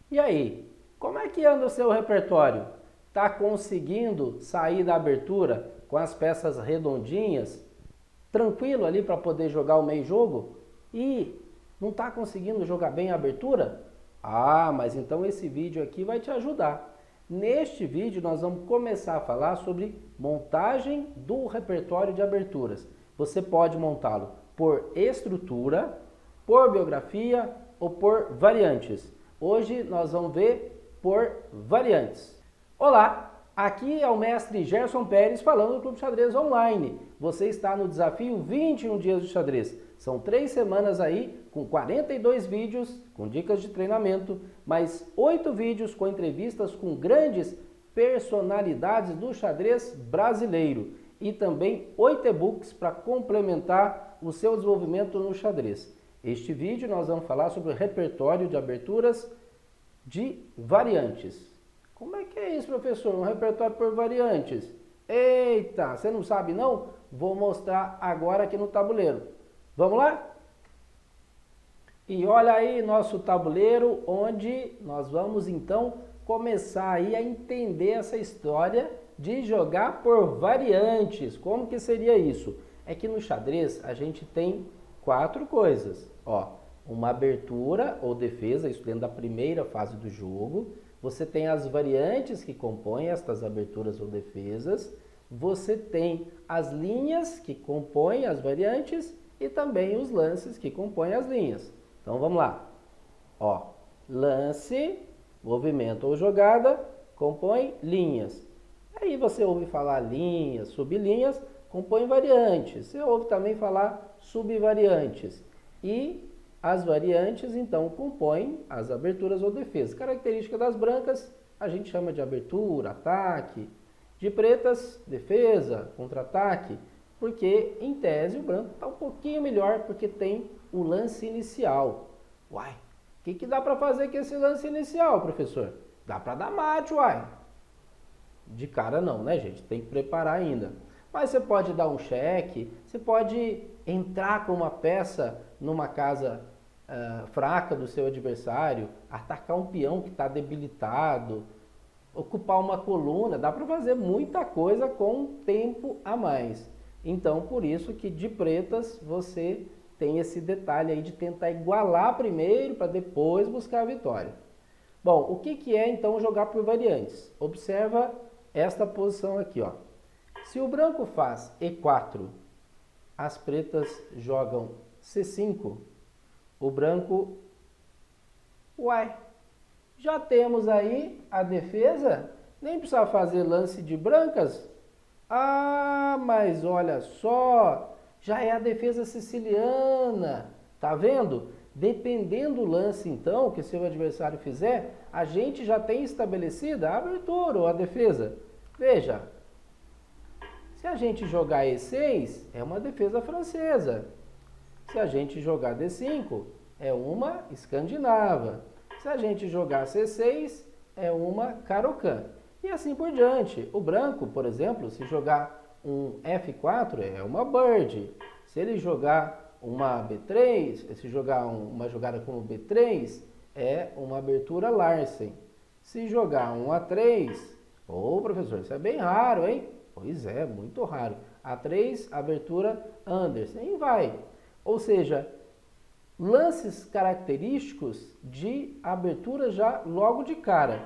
E aí, como é que anda o seu repertório? Tá conseguindo sair da abertura com as peças redondinhas, tranquilo ali para poder jogar o meio jogo? E não está conseguindo jogar bem a abertura? Ah, mas então esse vídeo aqui vai te ajudar. Neste vídeo nós vamos começar a falar sobre montagem do repertório de aberturas. Você pode montá-lo por estrutura, por biografia ou por variantes. Hoje nós vamos ver por variantes. Olá, aqui é o mestre Gerson Pérez falando do Clube Xadrez Online. Você está no desafio 21 dias de xadrez. São 3 semanas aí com 42 vídeos com dicas de treinamento, mais 8 vídeos com entrevistas com grandes personalidades do xadrez brasileiro e também 8 e-books para complementar o seu desenvolvimento no xadrez. Este vídeo nós vamos falar sobre o repertório de aberturas de variantes. Como é que é isso, professor? Um repertório por variantes? Eita, você não sabe não? Vou mostrar agora aqui no tabuleiro. Vamos lá? E olha aí nosso tabuleiro, onde nós vamos então começar aí a entender essa história de jogar por variantes. Como que seria isso? É que no xadrez a gente tem 4 coisas. Ó, uma abertura ou defesa, isso dentro da primeira fase do jogo. Você tem as variantes que compõem estas aberturas ou defesas. Você tem as linhas que compõem as variantes e também os lances que compõem as linhas. Então vamos lá. Ó, lance, movimento ou jogada compõe linhas. Aí você ouve falar linhas, sublinhas, compõe variantes. Você ouve também falar subvariantes. E as variantes, então, compõem as aberturas ou defesas. Característica das brancas, a gente chama de abertura, ataque. De pretas, defesa, contra-ataque. Porque, em tese, o branco está um pouquinho melhor porque tem o lance inicial. Uai, o que dá para fazer com esse lance inicial, professor? Dá para dar mate, uai. De cara não, né, gente? Tem que preparar ainda. Mas você pode dar um cheque, você pode entrar com uma peça numa casa fraca do seu adversário, atacar um peão que está debilitado, ocupar uma coluna, dá para fazer muita coisa com tempo a mais. Então, por isso que de pretas você tem esse detalhe aí de tentar igualar primeiro para depois buscar a vitória. Bom, o que é então jogar por variantes? Observa esta posição aqui, ó. Se o branco faz E4, as pretas jogam C5, o branco... Uai, já temos aí a defesa, nem precisa fazer lance de brancas. Ah, mas olha só, já é a defesa siciliana, tá vendo? Dependendo do lance então que seu adversário fizer, a gente já tem estabelecida a abertura ou a defesa. Veja, se a gente jogar E6, é uma defesa francesa. Se a gente jogar D5, é uma escandinava. Se a gente jogar C6, é uma Caro-Kann. E assim por diante. O branco, por exemplo, se jogar um F4, é uma Bird. Se ele jogar uma B3, se jogar uma jogada como B3, é uma abertura Larsen. Se jogar um A3, ô professor, isso é bem raro, hein? Pois é, muito raro. A3, abertura Andersen. E vai. Ou seja, lances característicos de abertura já logo de cara.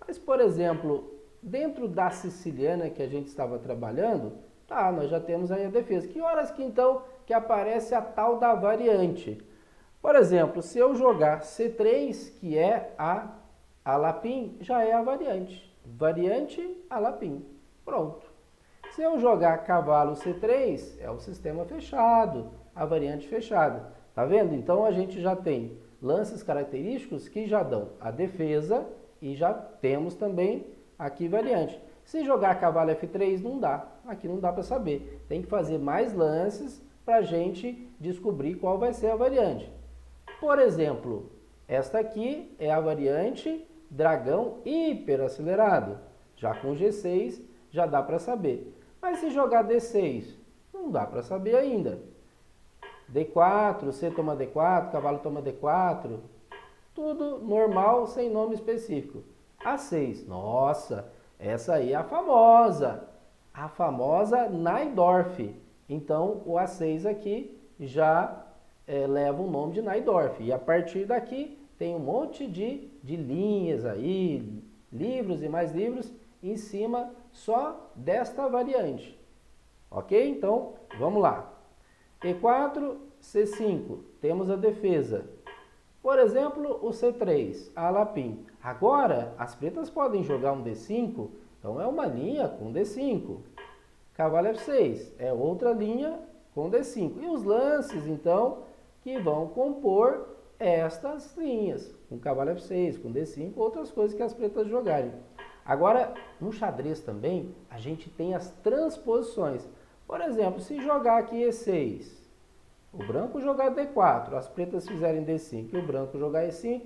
Mas, por exemplo, dentro da siciliana que a gente estava trabalhando, tá, nós já temos aí a defesa. Que horas que então que aparece a tal da variante? Por exemplo, se eu jogar C3, que é a Lapin, já é a variante. Variante a Lapin. Pronto. Se eu jogar cavalo C3, é o sistema fechado, a variante fechada. Tá vendo? Então a gente já tem lances característicos que já dão a defesa e já temos também aqui variante. Se jogar cavalo F3 não dá, aqui não dá para saber. Tem que fazer mais lances para a gente descobrir qual vai ser a variante. Por exemplo, esta aqui é a variante dragão hiperacelerado. Já com G6 já dá para saber. Mas se jogar D6, não dá para saber ainda. D4, C toma D4, cavalo toma D4. Tudo normal, sem nome específico. A6, nossa, essa aí é a famosa Najdorf. Então, o A6 aqui já leva o nome de Najdorf. E a partir daqui tem um monte de linhas aí, livros e mais livros, em cima só desta variante. Ok? Então, vamos lá. E4, C5, temos a defesa. Por exemplo, o C3, a Lapim. Agora, as pretas podem jogar um D5, então é uma linha com D5. Cavalo F6 é outra linha com D5. E os lances, então, que vão compor estas linhas, com cavalo F6, com D5, outras coisas que as pretas jogarem. Agora, no xadrez também, a gente tem as transposições. Por exemplo, se jogar aqui E6, o branco jogar D4, as pretas fizerem D5 e o branco jogar E5,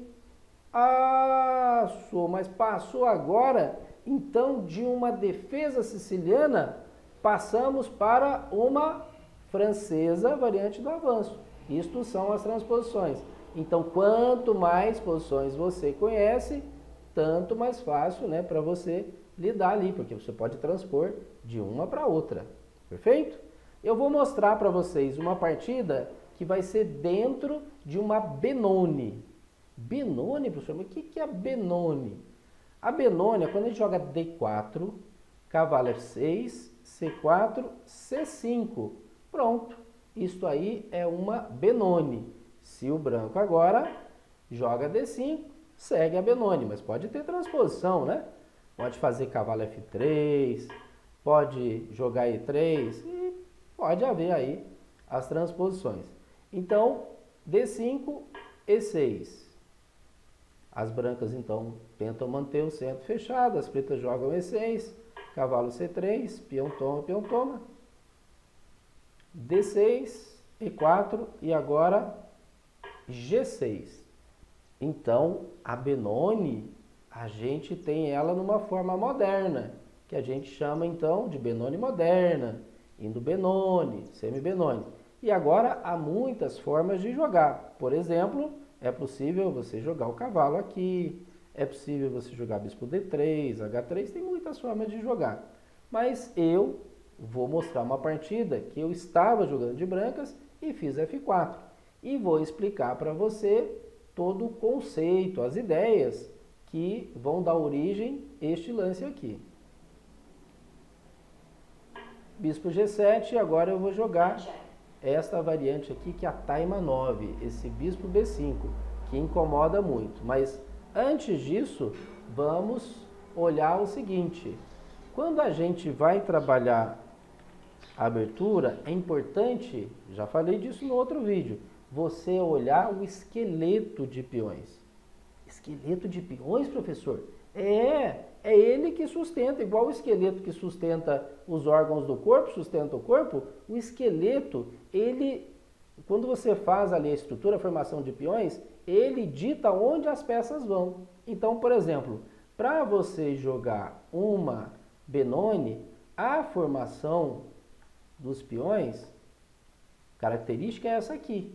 mas passou agora, então, de uma defesa siciliana, passamos para uma francesa variante do avanço. Isto são as transposições. Então, quanto mais posições você conhece, tanto mais fácil, né, para você lidar ali, porque você pode transpor de uma para outra. Perfeito? Eu vou mostrar para vocês uma partida que vai ser dentro de uma Benoni. Benoni, professor? Mas o que é a Benoni? A Benoni é quando a gente joga D4, cavalo F6, C4, C5. Pronto. Isto aí é uma Benoni. Se o branco agora joga D5, segue a Benoni, mas pode ter transposição, né? Pode fazer cavalo F3, pode jogar E3 e pode haver aí as transposições. Então, D5, E6. As brancas, então, tentam manter o centro fechado, as pretas jogam E6, cavalo C3, peão toma, D6, E4 e agora G6. Então, a Benoni, a gente tem ela numa forma moderna, que a gente chama então de Benoni moderna, Indo-Benoni, Semi-Benoni. E agora há muitas formas de jogar. Por exemplo, é possível você jogar o cavalo aqui, é possível você jogar bispo D3, H3, tem muitas formas de jogar. Mas eu vou mostrar uma partida que eu estava jogando de brancas e fiz F4. E vou explicar para você todo o conceito, as ideias que vão dar origem a este lance aqui. Bispo G7, e agora eu vou jogar esta variante aqui, que é a Taima 9, esse bispo B5, que incomoda muito. Mas antes disso, vamos olhar o seguinte. Quando a gente vai trabalhar a abertura, é importante, já falei disso no outro vídeo, você olhar o esqueleto de peões. Esqueleto de peões, professor? É ele que sustenta, igual o esqueleto que sustenta os órgãos do corpo, sustenta o corpo, o esqueleto, ele, quando você faz ali a estrutura, a formação de peões, ele dita onde as peças vão. Então, por exemplo, para você jogar uma Benoni, a formação dos peões, característica é essa aqui.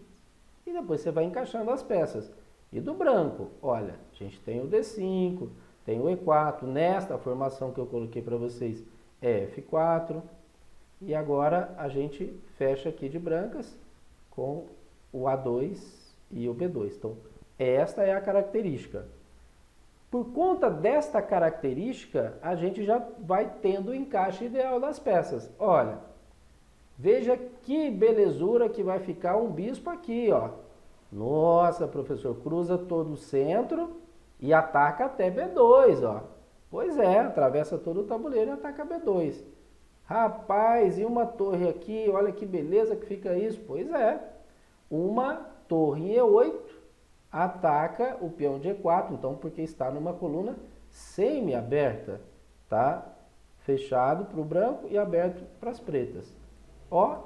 E depois você vai encaixando as peças. E do branco, olha, a gente tem o D5, tem o E4, nesta formação que eu coloquei para vocês é F4. E agora a gente fecha aqui de brancas com o A2 e o B2. Então, esta é a característica. Por conta desta característica, a gente já vai tendo o encaixe ideal das peças. Olha, veja que belezura que vai ficar um bispo aqui, ó. Nossa, professor, cruza todo o centro e ataca até B2, ó. Pois é, atravessa todo o tabuleiro e ataca B2. Rapaz, e uma torre aqui, olha que beleza que fica isso. Pois é, uma torre em E8 ataca o peão de E4, então porque está numa coluna semi-aberta, tá? Fechado para o branco e aberto para as pretas. Ó,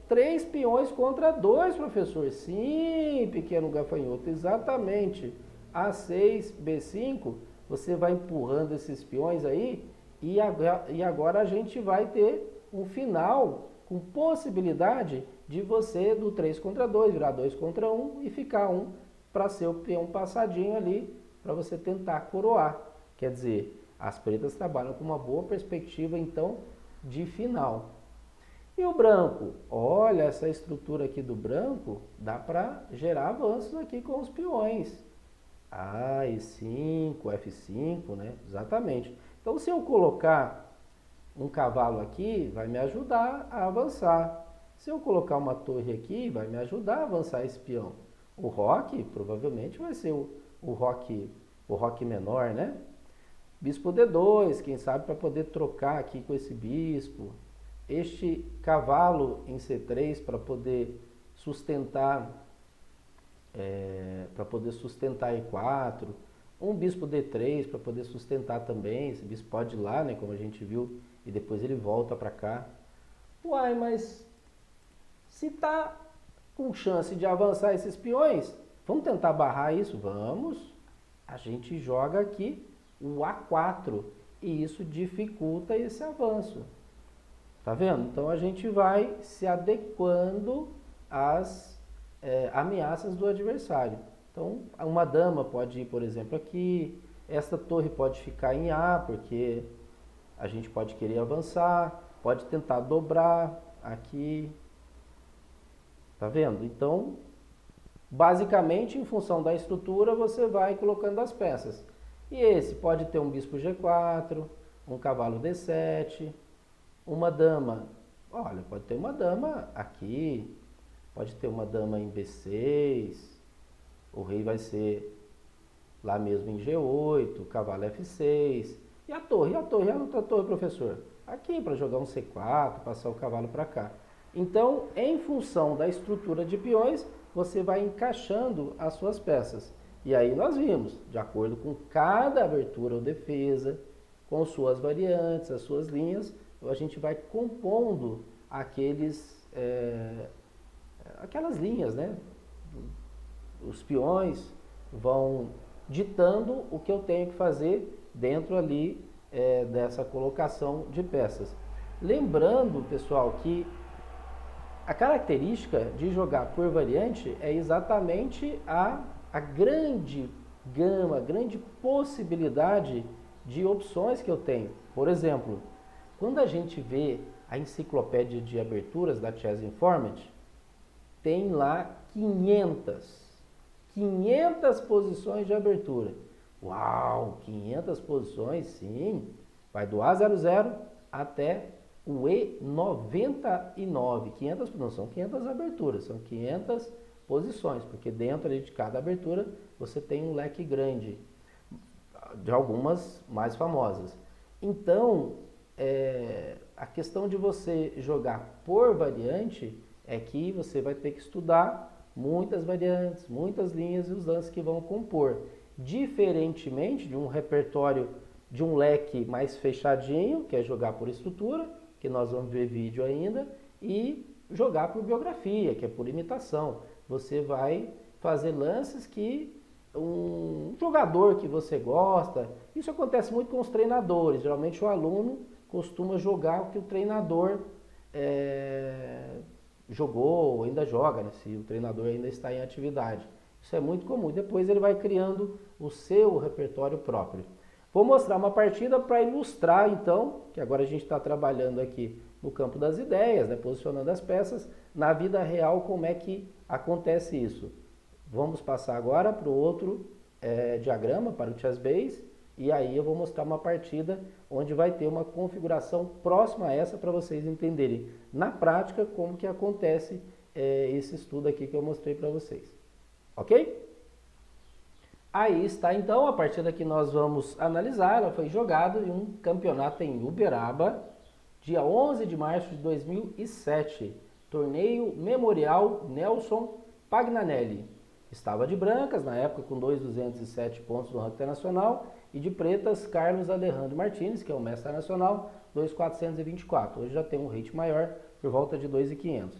3 peões contra 2, professor. Sim, pequeno gafanhoto, exatamente. A6, B5, você vai empurrando esses peões aí e agora a gente vai ter um final com possibilidade de você do 3 contra 2, virar 2 contra 1 e ficar um para ser o peão passadinho ali, para você tentar coroar. Quer dizer, as pretas trabalham com uma boa perspectiva, então, de final. E o branco? Olha, essa estrutura aqui do branco, dá para gerar avanços aqui com os peões. E5, F5, né? Exatamente. Então, se eu colocar um cavalo aqui, vai me ajudar a avançar. Se eu colocar uma torre aqui, vai me ajudar a avançar esse peão. O roque, provavelmente, vai ser o roque menor, né? Bispo D2, quem sabe para poder trocar aqui com esse bispo. Este cavalo em C3 para poder sustentar E4. Um bispo D3 para poder sustentar também. Esse bispo pode ir lá, né, como a gente viu, e depois ele volta para cá. Uai, mas se tá com chance de avançar esses peões, vamos tentar barrar isso? Vamos. A gente joga aqui o A4 e isso dificulta esse avanço. Tá vendo? Então a gente vai se adequando às ameaças do adversário. Então uma dama pode ir, por exemplo, aqui. Essa torre pode ficar em A, porque a gente pode querer avançar. Pode tentar dobrar aqui. Tá vendo? Então, basicamente, em função da estrutura, você vai colocando as peças. E esse pode ter um bispo G4, um cavalo D7, uma dama. Olha, pode ter uma dama aqui, pode ter uma dama em B6, o rei vai ser lá mesmo em G8, cavalo F6. E a torre? E a torre? A outra torre, professor? Aqui, para jogar um C4, passar o cavalo para cá. Então, em função da estrutura de peões, você vai encaixando as suas peças. E aí nós vimos, de acordo com cada abertura ou defesa, com suas variantes, as suas linhas, a gente vai compondo aquelas linhas, né? Os peões vão ditando o que eu tenho que fazer dentro ali dessa colocação de peças. Lembrando, pessoal, que a característica de jogar por variante é exatamente a grande gama, a grande possibilidade de opções que eu tenho. Por exemplo, quando a gente vê a enciclopédia de aberturas da Chess Informed, tem lá 500 posições de abertura. Uau, 500 posições, sim. Vai do A00 até o E99. 500, não são 500 aberturas, são 500 posições, porque dentro ali de cada abertura você tem um leque grande, de algumas mais famosas. Então, a questão de você jogar por variante é que você vai ter que estudar muitas variantes, muitas linhas e os lances que vão compor. Diferentemente de um repertório, de um leque mais fechadinho, que é jogar por estrutura, que nós vamos ver vídeo ainda, e jogar por biografia, que é por imitação. Você vai fazer lances que um jogador que você gosta, isso acontece muito com os treinadores, geralmente o aluno costuma jogar o que o treinador jogou, ou ainda joga, né, se o treinador ainda está em atividade. Isso é muito comum, depois ele vai criando o seu repertório próprio. Vou mostrar uma partida para ilustrar, então, que agora a gente está trabalhando aqui no campo das ideias, né, posicionando as peças, na vida real, como é que acontece isso. Vamos passar agora para o outro diagrama, para o ChessBase, e aí eu vou mostrar uma partida onde vai ter uma configuração próxima a essa para vocês entenderem na prática como que acontece esse estudo aqui que eu mostrei para vocês. Ok? Aí está então a partida que nós vamos analisar. Ela foi jogada em um campeonato em Uberaba, dia 11 de março de 2007. Torneio Memorial Nelson Pagnanelli. Estava de brancas, na época com 2.207 pontos no ranking internacional, e de pretas, Carlos Alejandro Martins, que é o mestre nacional, 2.424. Hoje já tem um rate maior, por volta de 2.500.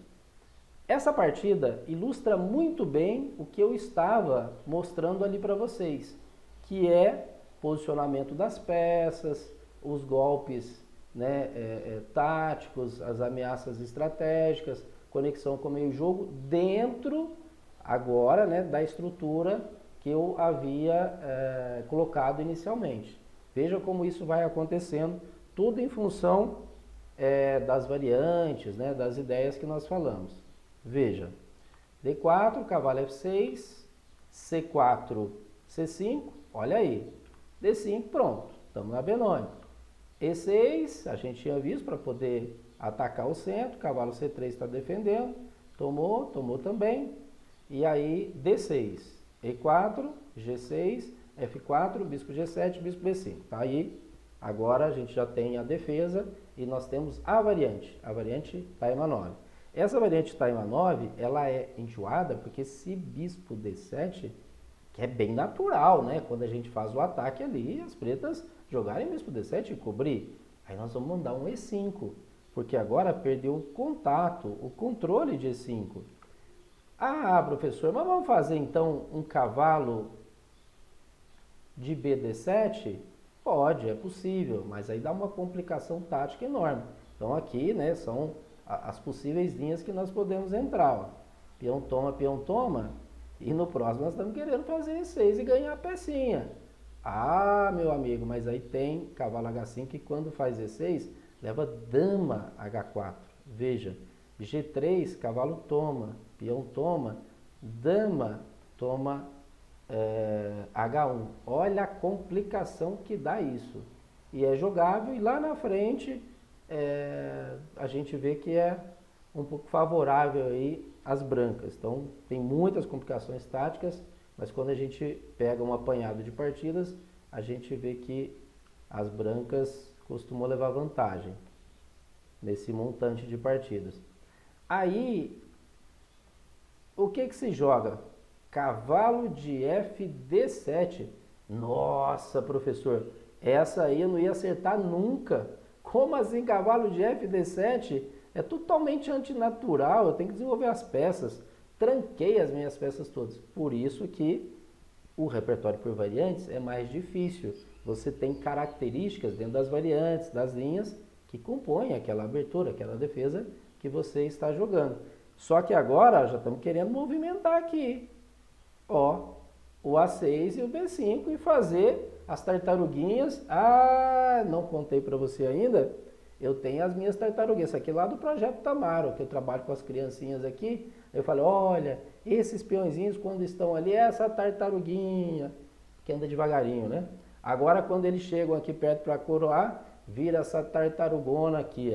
Essa partida ilustra muito bem o que eu estava mostrando ali para vocês, que é posicionamento das peças, os golpes, né, táticos, as ameaças estratégicas, conexão com o meio jogo, dentro agora, né, da estrutura que eu havia colocado inicialmente. Veja como isso vai acontecendo, tudo em função das variantes, né, das ideias que nós falamos. Veja, D4, cavalo F6, C4, C5, olha aí, D5, pronto, estamos na B9. E6, a gente tinha visto para poder atacar o centro, cavalo C3 está defendendo, tomou, tomou também, e aí D6, E4, G6, F4, bispo G7, bispo B5, tá aí, agora a gente já tem a defesa e nós temos a variante taima 9. Essa variante taima 9, ela é enjoada porque esse bispo D7, que é bem natural, né? Quando a gente faz o ataque ali, as pretas jogarem bispo D7 e cobrir. Aí nós vamos mandar um E5, porque agora perdeu o contato, o controle de E5. Ah, professor, mas vamos fazer então um cavalo de BD7? Pode, é possível, mas aí dá uma complicação tática enorme. Então aqui, né, são as possíveis linhas que nós podemos entrar. Ó. Peão toma, e no próximo nós estamos querendo fazer E6 e ganhar a pecinha. Ah, meu amigo, mas aí tem cavalo H5 que quando faz E6, leva dama H4. Veja, G3, cavalo toma, peão toma, dama toma H1. Olha a complicação que dá isso. E é jogável e lá na frente a gente vê que é um pouco favorável aí às brancas. Então tem muitas complicações táticas, mas quando a gente pega um apanhado de partidas, a gente vê que as brancas costumam levar vantagem nesse montante de partidas. Aí, o que se joga? Cavalo de FD7. Nossa, professor, essa aí eu não ia acertar nunca. Como assim cavalo de FD7? É totalmente antinatural, eu tenho que desenvolver as peças. Tranquei as minhas peças todas. Por isso que o repertório por variantes é mais difícil. Você tem características dentro das variantes, das linhas, que compõem aquela abertura, aquela defesa que você está jogando. Só que agora já estamos querendo movimentar aqui. Ó, o A6 e o B5 e fazer as tartaruguinhas. Ah, não contei para você ainda. Eu tenho as minhas tartaruguinhas. Isso aqui lá do Projeto Tamaro, que eu trabalho com as criancinhas aqui. Eu falo, olha, esses peõezinhos quando estão ali, essa tartaruguinha, que anda devagarinho, né? Agora quando eles chegam aqui perto para coroar, vira essa tartarugona aqui.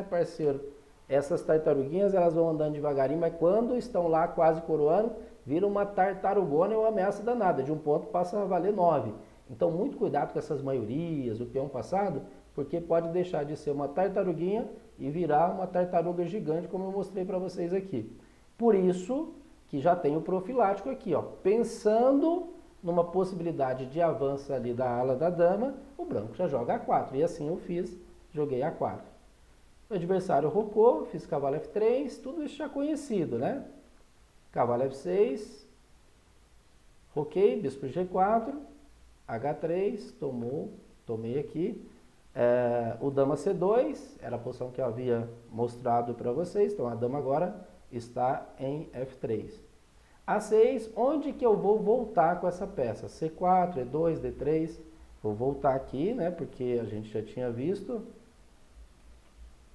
Parceiro, essas tartaruguinhas elas vão andando devagarinho, mas quando estão lá quase coroando, vira uma tartarugona e uma ameaça danada. De um ponto passa a valer 9. Então muito cuidado com essas maiorias, o peão passado, porque pode deixar de ser uma tartaruguinha e virar uma tartaruga gigante, como eu mostrei para vocês aqui. Por isso que já tem o profilático aqui, ó, pensando numa possibilidade de avanço ali da ala da dama, o branco já joga A4. E assim eu fiz, joguei A4. O adversário rocou, fiz cavalo F3, tudo isso já conhecido, né? Cavalo F6, roquei, bispo G4, H3, tomei aqui. O dama C2, era a posição que eu havia mostrado para vocês, então a dama agora está em F3. A6, onde que eu vou voltar com essa peça? C4, E2, D3, vou voltar aqui, né, porque a gente já tinha visto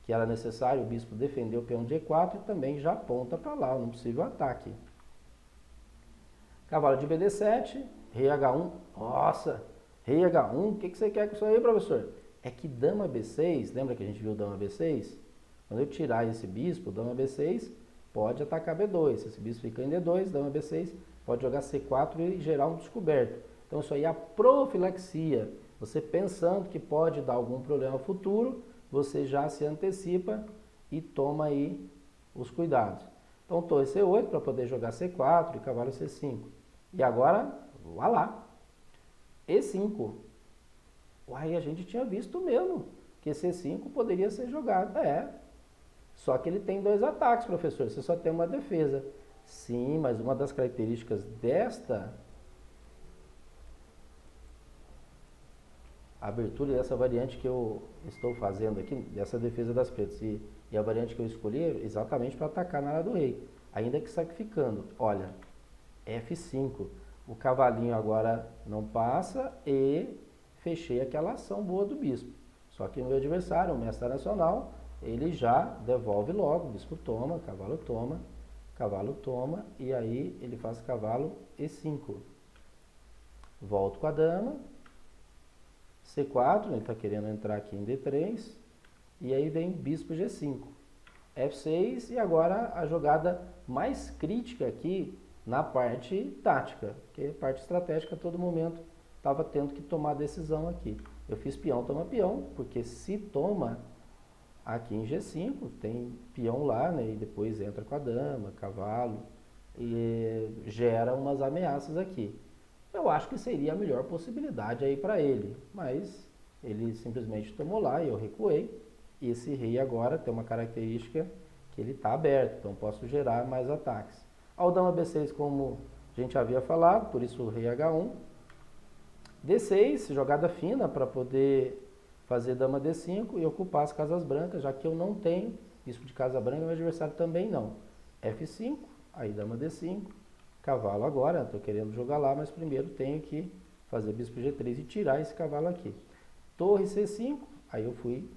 que era necessário o bispo defender o peão de E4 e também já aponta para lá, no possível ataque. Cavalo de BD7, rei H1, nossa, rei H1, o que você quer com isso aí, professor? É que dama B6, lembra que a gente viu dama B6? Quando eu tirar esse bispo, dama B6, pode atacar B2. Se esse bispo fica em D2, dama B6, pode jogar C4 e gerar um descoberto. Então isso aí é a profilaxia. Você pensando que pode dar algum problema futuro, você já se antecipa e toma aí os cuidados. Então torre C8 para poder jogar C4 e cavalo C5. E agora, vá lá. E5. Uai, a gente tinha visto mesmo que C5 poderia ser jogado. Só que ele tem 2 ataques, professor. Você só tem uma defesa. Sim, mas uma das características desta abertura dessa variante que eu estou fazendo aqui, dessa defesa das pretas, e a variante que eu escolhi é exatamente para atacar na área do rei, ainda que sacrificando. Olha, F5. O cavalinho agora não passa e fechei aquela ação boa do bispo. Só que o meu adversário, o mestre nacional, ele já devolve logo, bispo toma, cavalo toma, e aí ele faz cavalo E5. Volto com a dama, C4, ele está querendo entrar aqui em D3, e aí vem bispo G5, F6, e agora a jogada mais crítica aqui na parte tática, porque a parte estratégica a todo momento estava tendo que tomar decisão aqui. Eu fiz peão, toma peão, porque se toma aqui em G5, tem peão lá, né, e depois entra com a dama, cavalo, e gera umas ameaças aqui. Eu acho que seria a melhor possibilidade aí para ele, mas ele simplesmente tomou lá e eu recuei. E esse rei agora tem uma característica que ele está aberto, então posso gerar mais ataques. Ao dama B6, como a gente havia falado, por isso o rei H1. D6, jogada fina para poder fazer dama D5 e ocupar as casas brancas, já que eu não tenho bispo de casa branca, meu adversário também não. F5, aí dama D5, cavalo agora, estou querendo jogar lá, mas primeiro tenho que fazer bispo G3 e tirar esse cavalo aqui. Torre C5, aí eu fui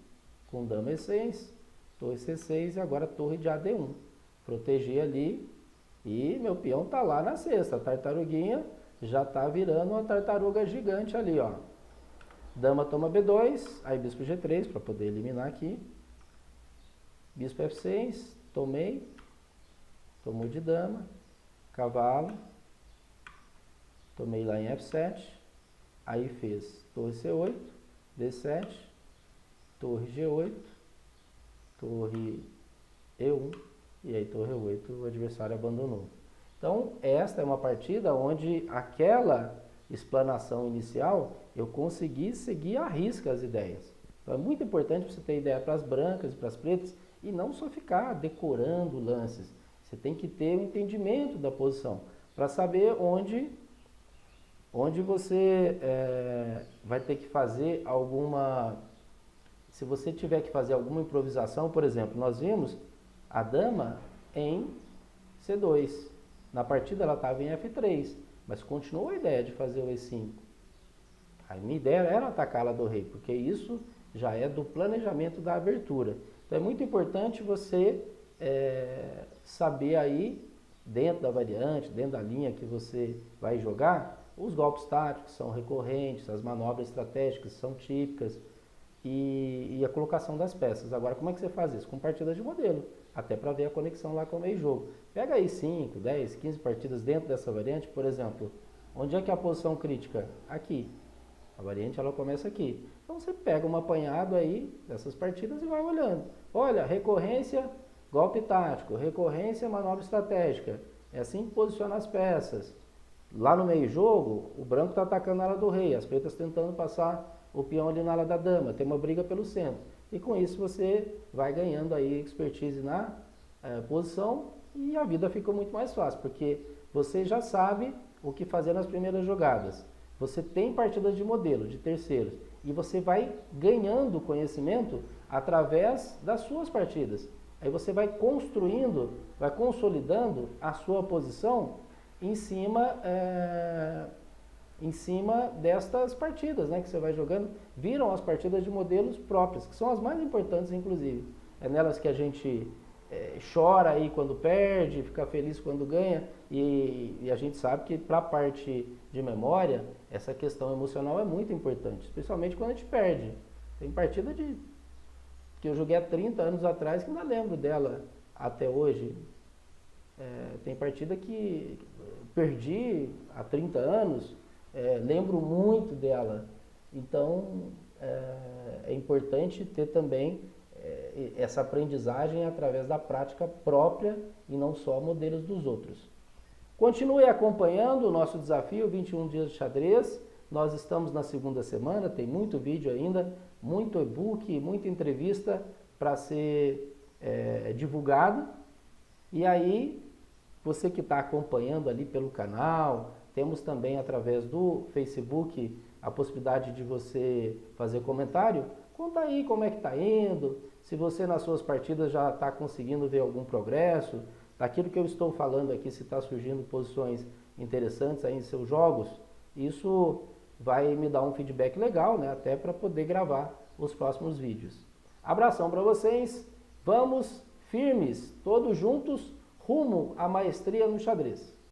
com dama E6, torre C6 e agora torre de AD1. Protegi ali e meu peão está lá na cesta, a tartaruguinha já está virando uma tartaruga gigante ali, ó. Dama toma B2, aí bispo G3 para poder eliminar aqui. Bispo F6, tomei, tomou de dama, cavalo, tomei lá em F7, aí fez torre C8, D7, torre G8, torre E1, e aí torre E8 o adversário abandonou. Então, esta é uma partida onde aquela explanação inicial eu consegui seguir à risca as ideias. Então, é muito importante você ter ideia para as brancas e para as pretas e não só ficar decorando lances. Você tem que ter um entendimento da posição para saber onde você vai ter que fazer alguma... Se você tiver que fazer alguma improvisação, por exemplo, nós vimos a dama em C2. Na partida ela estava em F3, mas continuou a ideia de fazer o E5. A minha ideia era atacar a do rei, porque isso já é do planejamento da abertura. Então é muito importante você saber aí, dentro da variante, dentro da linha que você vai jogar, os golpes táticos são recorrentes, as manobras estratégicas são típicas e a colocação das peças. Agora, como é que você faz isso? Com partidas de modelo, até para ver a conexão lá com o meio jogo. Pega aí 5, 10, 15 partidas dentro dessa variante, por exemplo, onde é que é a posição crítica? Aqui. A variante ela começa aqui. Então você pega um apanhado aí dessas partidas e vai olhando. Olha, recorrência, golpe tático, recorrência, manobra estratégica. É assim que posiciona as peças. Lá no meio jogo, o branco está atacando a ala do rei, as pretas tentando passar o peão ali na ala da dama, tem uma briga pelo centro. E com isso você vai ganhando aí expertise na posição e a vida fica muito mais fácil, porque você já sabe o que fazer nas primeiras jogadas. Você tem partidas de modelo, de terceiros, e você vai ganhando conhecimento através das suas partidas. Aí você vai construindo, vai consolidando a sua posição em cima destas partidas, né, que você vai jogando. Viram as partidas de modelos próprias, que são as mais importantes, inclusive. É nelas que a gente chora aí quando perde, fica feliz quando ganha, e a gente sabe que para a parte de memória, essa questão emocional é muito importante, especialmente quando a gente perde. Tem partida que eu joguei há 30 anos atrás que não lembro dela até hoje. Tem partida que perdi há 30 anos, lembro muito dela. Então, é importante ter também essa aprendizagem através da prática própria e não só modelos dos outros. Continue acompanhando o nosso desafio 21 dias de xadrez. Nós estamos na segunda semana, tem muito vídeo ainda, muito e-book, muita entrevista para ser divulgado. E aí, você que está acompanhando ali pelo canal, temos também através do Facebook a possibilidade de você fazer comentário. Conta aí como é que está indo, se você nas suas partidas já está conseguindo ver algum progresso, daquilo que eu estou falando aqui, se está surgindo posições interessantes aí em seus jogos, isso vai me dar um feedback legal, né? Até para poder gravar os próximos vídeos. Abração para vocês, vamos firmes, todos juntos, rumo à maestria no xadrez.